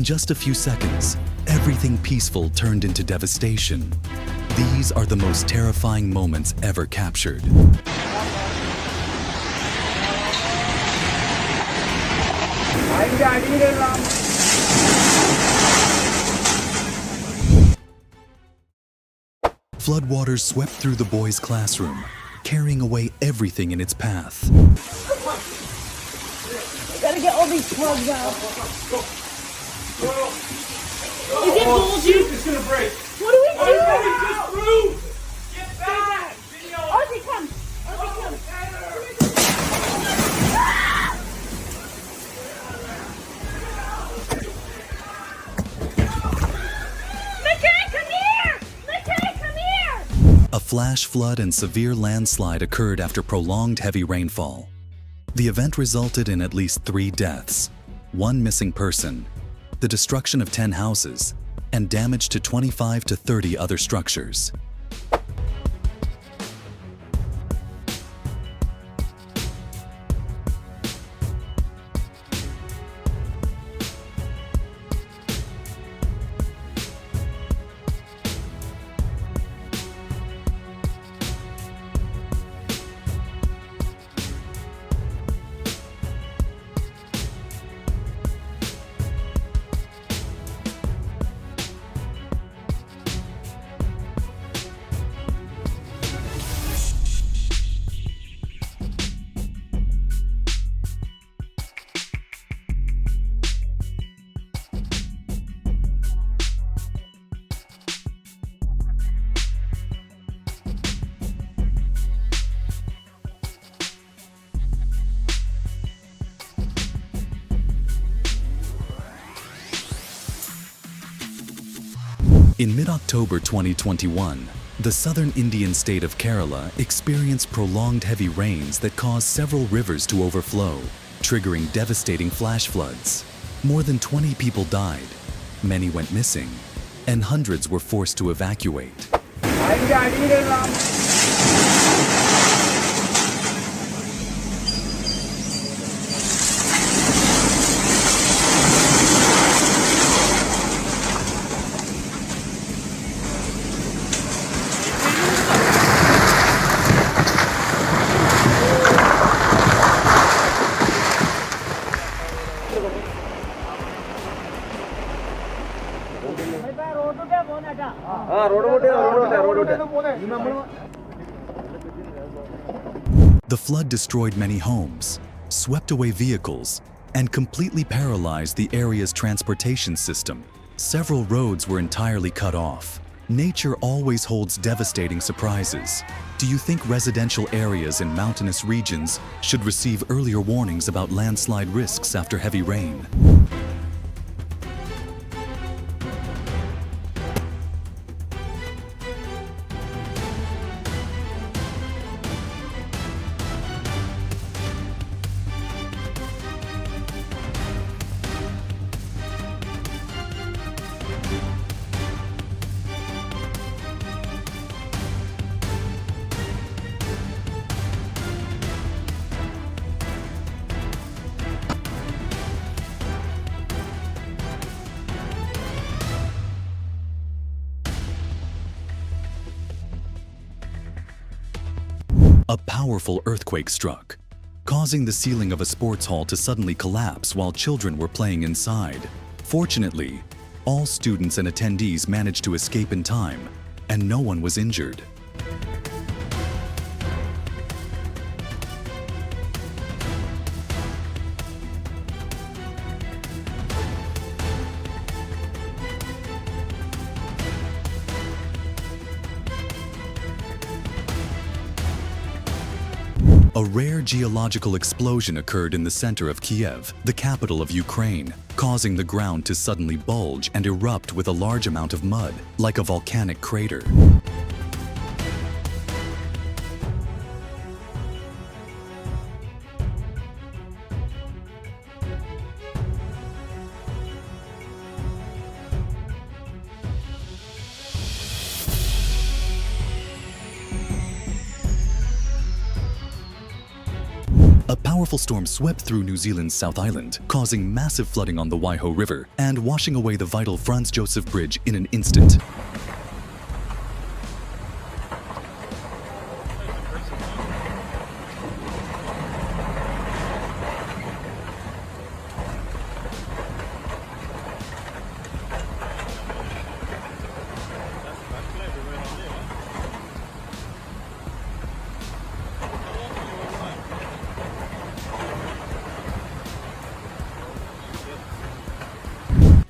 just a few seconds, everything peaceful turned into devastation. These are the most terrifying moments ever captured. Floodwaters swept through the boys' classroom, carrying away everything in its path. Gotta get all these plugs out. Is it bulging? It's gonna break. What do we do? Just move! Get back! Ozzy, come! Ozzy, come! A flash flood and severe landslide occurred after prolonged heavy rainfall. The event resulted in at least 3 deaths, 1 missing person, the destruction of 10 houses, and damage to 25 to 30 other structures. In mid-October 2021, the southern Indian state of Kerala experienced prolonged heavy rains that caused several rivers to overflow, triggering devastating flash floods. More than 20 people died, many went missing, and hundreds were forced to evacuate. The flood destroyed many homes, swept away vehicles, and completely paralyzed the area's transportation system. Several roads were entirely cut off. Nature always holds devastating surprises. Do you think residential areas in mountainous regions should receive earlier warnings about landslide risks after heavy rain? A powerful earthquake struck, causing the ceiling of a sports hall to suddenly collapse while children were playing inside. Fortunately, all students and attendees managed to escape in time, and no one was injured. A rare geological explosion occurred in the center of Kiev, the capital of Ukraine, causing the ground to suddenly bulge and erupt with a large amount of mud, like a volcanic crater. A powerful storm swept through New Zealand's South Island, causing massive flooding on the Waiho River and washing away the vital Franz Josef Bridge in an instant.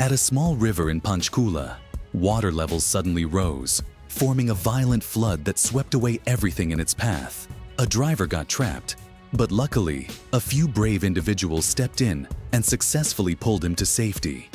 At a small river in Panchkula, water levels suddenly rose, forming a violent flood that swept away everything in its path. A driver got trapped, but luckily, a few brave individuals stepped in and successfully pulled him to safety.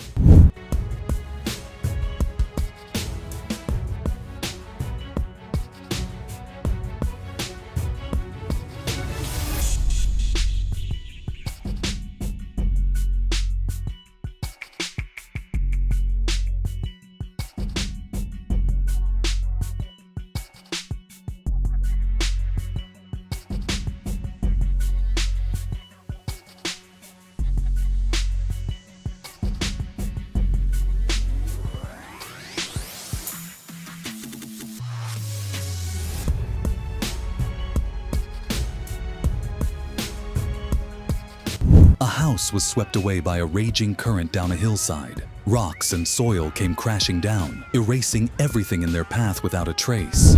A house was swept away by a raging current down a hillside. Rocks and soil came crashing down, erasing everything in their path without a trace.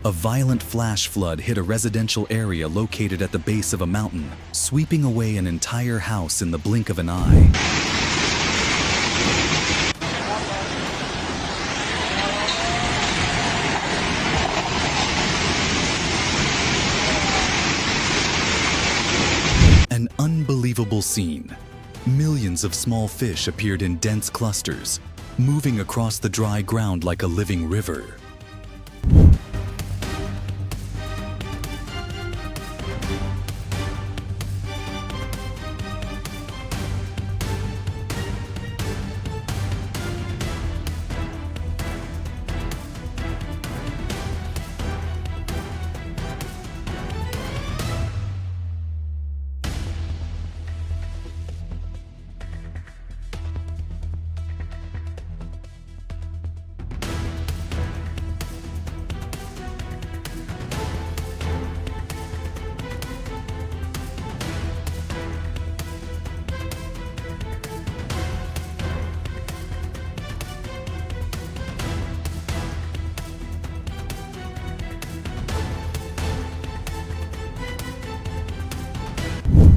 A violent flash flood hit a residential area located at the base of a mountain, sweeping away an entire house in the blink of an eye. An unbelievable scene. Millions of small fish appeared in dense clusters, moving across the dry ground like a living river.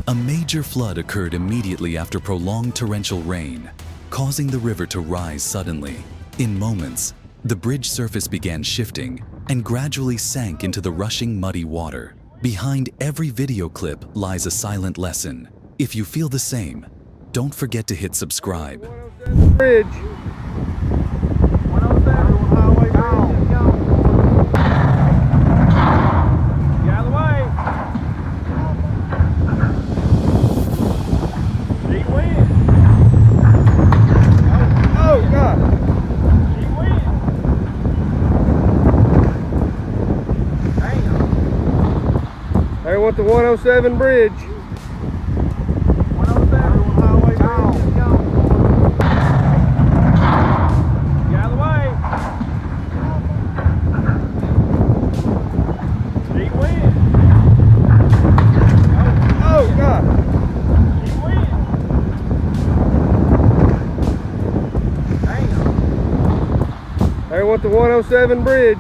A major flood occurred immediately after prolonged torrential rain, causing the river to rise suddenly. In moments, the bridge surface began shifting and gradually sank into the rushing muddy water. Behind every video clip lies a silent lesson. If you feel the same, don't forget to hit subscribe. Bridge. 107 highway bridge. Get out of the way. Deep wind. Oh God. Deep wind. Damn. There went the 107 bridge. 107 highway bridge. Get out of the way. Deep wind. Oh God. Deep wind. Damn. There went the 107 bridge.